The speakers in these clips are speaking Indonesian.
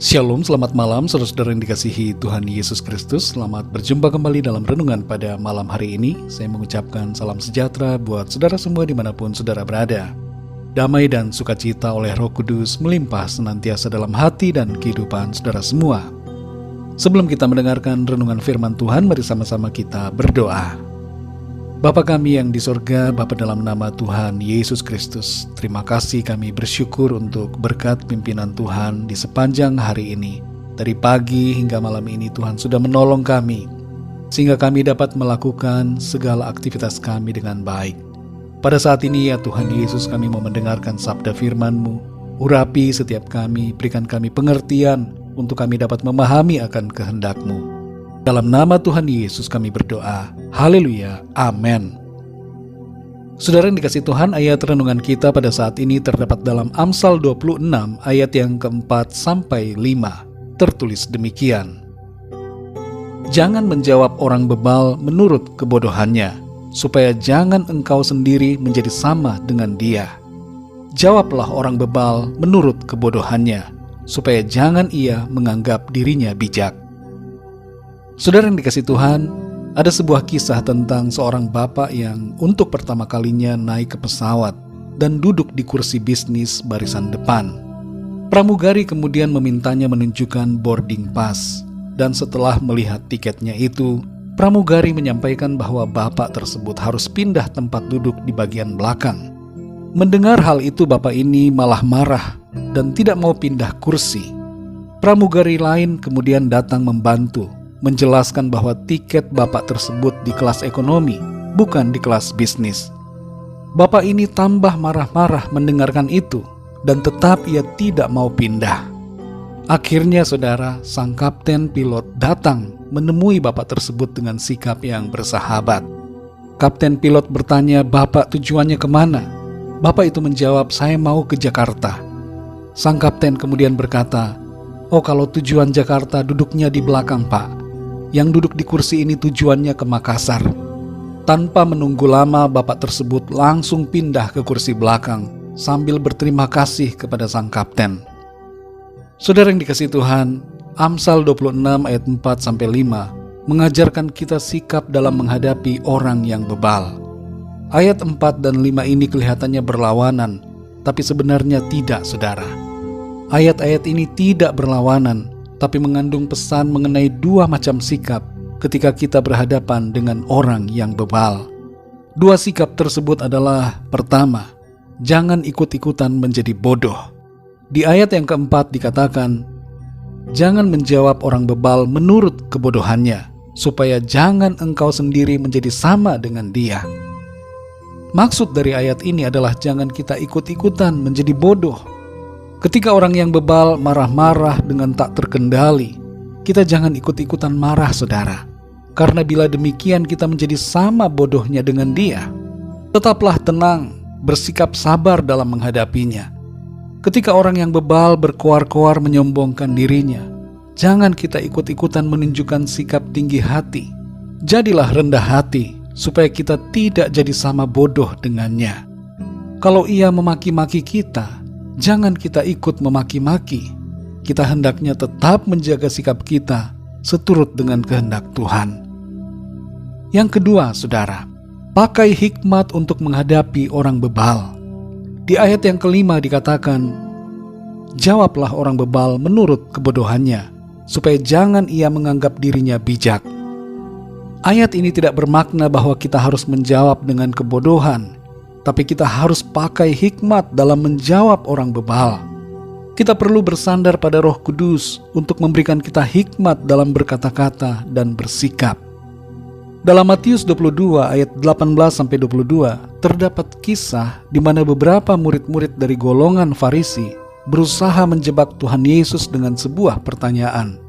Shalom, selamat malam saudara-saudara yang dikasihi Tuhan Yesus Kristus. Selamat berjumpa kembali dalam renungan pada malam hari ini. Saya mengucapkan salam sejahtera buat saudara semua dimanapun saudara berada. Damai dan sukacita oleh Roh Kudus melimpah senantiasa dalam hati dan kehidupan saudara semua. Sebelum kita mendengarkan renungan firman Tuhan, mari sama-sama kita berdoa. Bapa kami yang di sorga, Bapa dalam nama Tuhan Yesus Kristus, terima kasih kami bersyukur untuk berkat pimpinan Tuhan di sepanjang hari ini. Dari pagi hingga malam ini Tuhan sudah menolong kami, sehingga kami dapat melakukan segala aktivitas kami dengan baik. Pada saat ini ya Tuhan Yesus, kami mau mendengarkan sabda firman-Mu. Urapi setiap kami, berikan kami pengertian untuk kami dapat memahami akan kehendak-Mu. Dalam nama Tuhan Yesus kami berdoa. Haleluya. Amin. Saudara yang dikasihi Tuhan, ayat renungan kita pada saat ini terdapat dalam Amsal 26 ayat yang keempat sampai 5. Tertulis demikian. Jangan menjawab orang bebal menurut kebodohannya, supaya jangan engkau sendiri menjadi sama dengan dia. Jawablah orang bebal menurut kebodohannya, supaya jangan ia menganggap dirinya bijak. Saudara yang dikasihi Tuhan, ada sebuah kisah tentang seorang bapak yang untuk pertama kalinya naik ke pesawat dan duduk di kursi bisnis barisan depan. Pramugari kemudian memintanya menunjukkan boarding pass, dan setelah melihat tiketnya itu, pramugari menyampaikan bahwa bapak tersebut harus pindah tempat duduk di bagian belakang. Mendengar hal itu, bapak ini malah marah dan tidak mau pindah kursi. Pramugari lain kemudian datang membantu, menjelaskan bahwa tiket bapak tersebut di kelas ekonomi, bukan di kelas bisnis. Bapak ini tambah marah-marah mendengarkan itu, dan tetap ia tidak mau pindah. Akhirnya saudara, sang kapten pilot datang menemui bapak tersebut dengan sikap yang bersahabat. Kapten pilot bertanya, "Bapak tujuannya kemana?" Bapak itu menjawab, "Saya mau ke Jakarta." Sang kapten kemudian berkata, "Oh, kalau tujuan Jakarta duduknya di belakang, Pak. Yang duduk di kursi ini tujuannya ke Makassar." Tanpa menunggu lama, bapak tersebut langsung pindah ke kursi belakang sambil berterima kasih kepada sang kapten. Saudara yang dikasihi Tuhan, Amsal 26 ayat 4-5 mengajarkan kita sikap dalam menghadapi orang yang bebal. Ayat 4 dan 5 ini kelihatannya berlawanan, tapi sebenarnya tidak, saudara. Ayat-ayat ini tidak berlawanan, tapi mengandung pesan mengenai dua macam sikap ketika kita berhadapan dengan orang yang bebal. Dua sikap tersebut adalah, pertama, jangan ikut-ikutan menjadi bodoh. Di ayat yang keempat dikatakan, jangan menjawab orang bebal menurut kebodohannya, supaya jangan engkau sendiri menjadi sama dengan dia. Maksud dari ayat ini adalah jangan kita ikut-ikutan menjadi bodoh. Ketika orang yang bebal marah-marah dengan tak terkendali, kita jangan ikut-ikutan marah, saudara. Karena bila demikian kita menjadi sama bodohnya dengan dia. Tetaplah tenang, bersikap sabar dalam menghadapinya. Ketika orang yang bebal berkoar-koar menyombongkan dirinya, jangan kita ikut-ikutan menunjukkan sikap tinggi hati. Jadilah rendah hati, supaya kita tidak jadi sama bodoh dengannya. Kalau ia memaki-maki kita, jangan kita ikut memaki-maki. Kita hendaknya tetap menjaga sikap kita seturut dengan kehendak Tuhan. Yang kedua, saudara, pakai hikmat untuk menghadapi orang bebal. Di ayat yang kelima dikatakan, jawablah orang bebal menurut kebodohannya, supaya jangan ia menganggap dirinya bijak. Ayat ini tidak bermakna bahwa kita harus menjawab dengan kebodohan, tapi kita harus pakai hikmat dalam menjawab orang bebal. Kita perlu bersandar pada Roh Kudus untuk memberikan kita hikmat dalam berkata-kata dan bersikap. Dalam Matius 22 ayat 18-22 terdapat kisah di mana beberapa murid-murid dari golongan Farisi berusaha menjebak Tuhan Yesus dengan sebuah pertanyaan.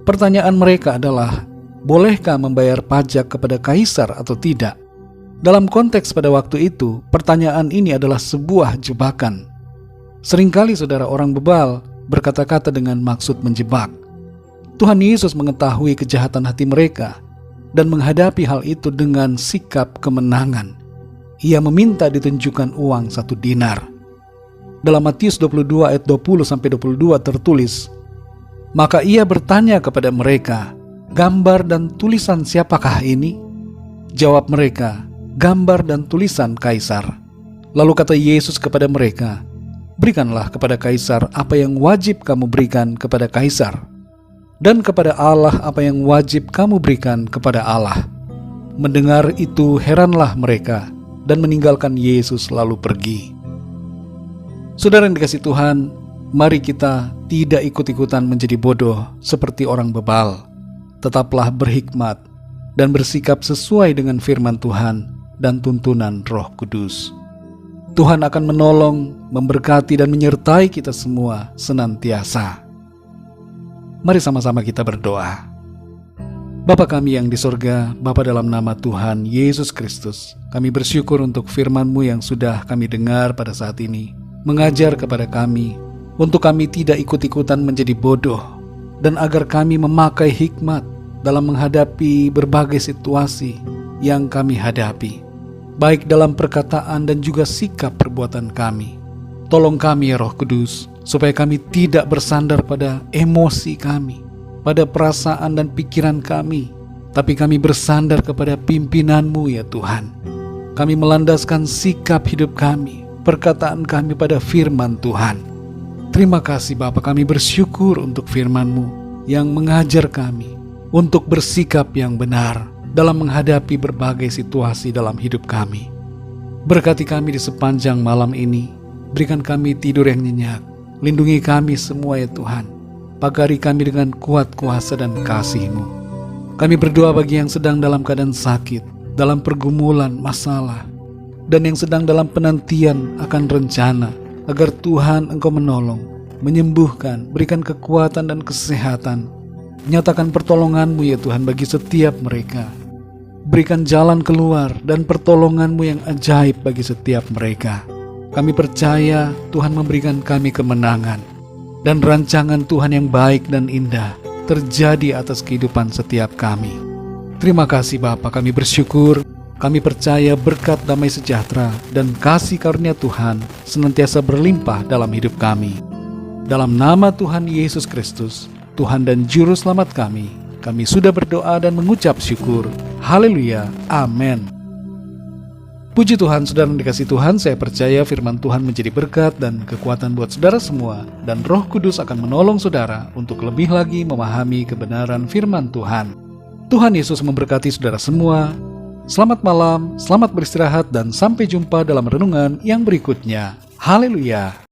Pertanyaan mereka adalah, bolehkah membayar pajak kepada kaisar atau tidak? Dalam konteks pada waktu itu, pertanyaan ini adalah sebuah jebakan. Seringkali saudara, orang bebal berkata-kata dengan maksud menjebak. Tuhan Yesus mengetahui kejahatan hati mereka dan menghadapi hal itu dengan sikap kemenangan. Ia meminta ditunjukkan uang 1 dinar. Dalam Matius 22 ayat 20-22 tertulis, Maka ia bertanya kepada mereka, "Gambar dan tulisan siapakah ini?" Jawab mereka, "Gambar dan tulisan Kaisar." Lalu kata Yesus kepada mereka, "Berikanlah kepada Kaisar apa yang wajib kamu berikan kepada Kaisar, dan kepada Allah apa yang wajib kamu berikan kepada Allah." Mendengar itu heranlah mereka dan meninggalkan Yesus lalu pergi. Saudara yang dikasihi Tuhan, mari kita tidak ikut-ikutan menjadi bodoh seperti orang bebal. Tetaplah berhikmat dan bersikap sesuai dengan firman Tuhan dan tuntunan Roh Kudus. Tuhan akan menolong, memberkati dan menyertai kita semua senantiasa. Mari sama-sama kita berdoa. Bapa kami yang di sorga, Bapa dalam nama Tuhan Yesus Kristus, kami bersyukur untuk firman-Mu yang sudah kami dengar pada saat ini, mengajar kepada kami, untuk kami tidak ikut-ikutan menjadi bodoh, dan agar kami memakai hikmat dalam menghadapi berbagai situasi yang kami hadapi, baik dalam perkataan dan juga sikap perbuatan kami. Tolong kami ya Roh Kudus, supaya kami tidak bersandar pada emosi kami, pada perasaan dan pikiran kami, tapi kami bersandar kepada pimpinan-Mu ya Tuhan. Kami melandaskan sikap hidup kami, perkataan kami pada firman Tuhan. Terima kasih Bapa, kami bersyukur untuk firman-Mu yang mengajar kami untuk bersikap yang benar dalam menghadapi berbagai situasi dalam hidup kami. Berkati kami di sepanjang malam ini, berikan kami tidur yang nyenyak, lindungi kami semua ya Tuhan, pagari kami dengan kuat kuasa dan kasih-Mu. Kami berdoa bagi yang sedang dalam keadaan sakit, dalam pergumulan, masalah, dan yang sedang dalam penantian akan rencana, agar Tuhan Engkau menolong, menyembuhkan, berikan kekuatan dan kesehatan. Nyatakan pertolongan-Mu ya Tuhan bagi setiap mereka. Berikan jalan keluar dan pertolongan-Mu yang ajaib bagi setiap mereka. Kami percaya Tuhan memberikan kami kemenangan, dan rancangan Tuhan yang baik dan indah terjadi atas kehidupan setiap kami. Terima kasih Bapa, kami bersyukur. Kami percaya berkat damai sejahtera dan kasih karunia Tuhan senantiasa berlimpah dalam hidup kami. Dalam nama Tuhan Yesus Kristus, Tuhan dan Juru Selamat kami sudah berdoa dan mengucap syukur. Haleluya, amin. Puji Tuhan, saudara yang dikasihi Tuhan, saya percaya firman Tuhan menjadi berkat dan kekuatan buat saudara semua, dan Roh Kudus akan menolong saudara untuk lebih lagi memahami kebenaran firman Tuhan. Tuhan Yesus memberkati saudara semua. Selamat malam, selamat beristirahat, dan sampai jumpa dalam renungan yang berikutnya. Haleluya.